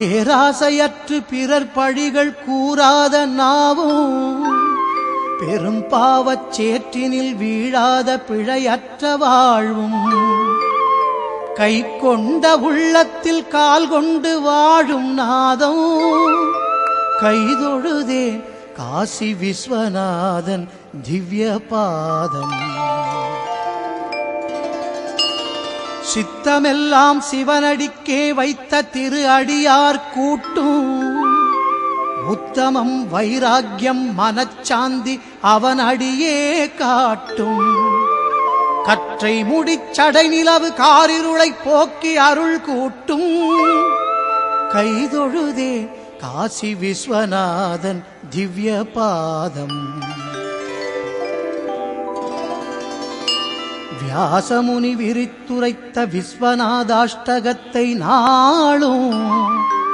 பேராசையற்று பிறர் பழிகள் கூறாத நாவும் பெரும் பாவச் சேற்றினில் வீழாத பிழையற்ற வாழ்வும் கை கொண்ட உள்ளத்தில் கால் கொண்டு வாழும் நாதம் கைதொழுதே காசி விஸ்வநாதன் திவ்ய பாதம். சித்தமெல்லாம் சிவனடிக்கே வைத்த திரு அடியார் கூட்டும் உத்தமம் வைராக்கியம் மனச்சாந்தி அவன் அடியே காட்டும். கற்றை முடிச்சடை நிலவு காரிருளை போக்கி அருள் கூட்டும் கைதொழுதே காசி விஸ்வநாதன் திவ்ய பாதம். வியாசமுனி விரித்துரைத்த விஸ்வநாதாஷ்டகத்தை நாளும்